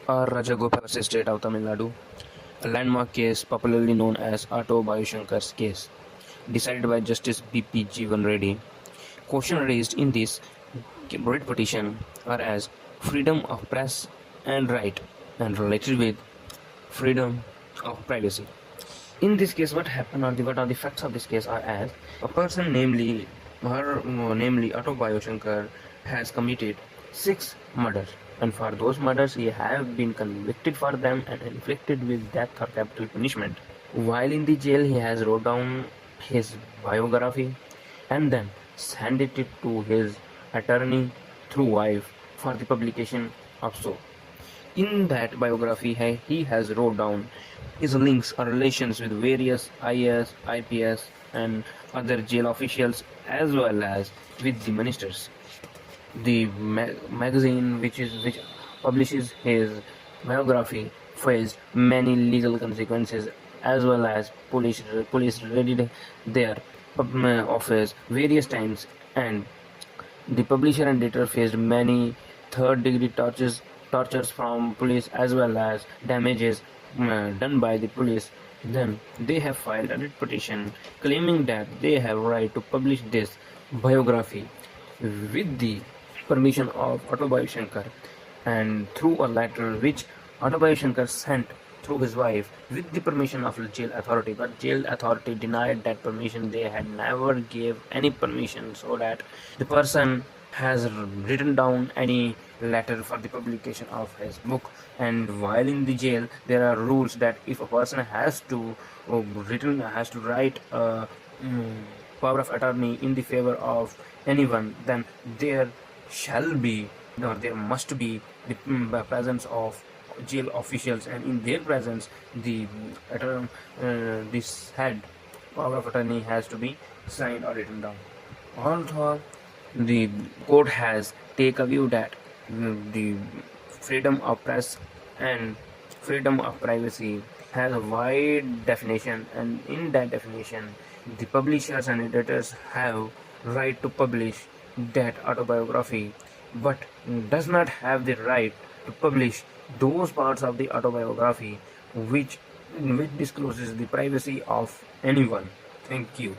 R. Rajagopal's estate of Tamil Nadu, a landmark case popularly known as Auto Bhavishankar's case, decided by Justice B.P. Jeevan Reddy. Questions raised in this writ petition are as freedom of press and right and related with freedom of privacy. In this case, what are the facts of this case are as a person, namely Auto Bhavishankar, has committed 6 murders, and for those murders he have been convicted for them and inflicted with death or capital punishment. While in the jail, he has wrote down his biography and then handed it to his attorney through wife for the publication of so. In that biography, he has wrote down his links or relations with various IAS, IPS, and other jail officials as well as with the ministers. The magazine which publishes his biography faced many legal consequences as well as police raided their office various times, and the publisher and editor faced many third-degree tortures from police as well as damages done by the police. Then they have filed a writ petition claiming that they have right to publish this biography with the permission of Auto Bhavishankar, and through a letter which Auto Bhavishankar sent through his wife with the permission of the jail authority, but jail authority denied that permission. They had never gave any permission, so that the person has written down any letter for the publication of his book. And while in the jail, there are rules that if a person has to write a power of attorney in the favor of anyone, then there shall be or there must be the presence of jail officials, and in their presence this head power of attorney has to be signed or written down. Also, the court has take a view that the freedom of press and freedom of privacy has a wide definition, and in that definition the publishers and editors have right to publish that autobiography, but does not have the right to publish those parts of the autobiography which discloses the privacy of anyone. Thank you.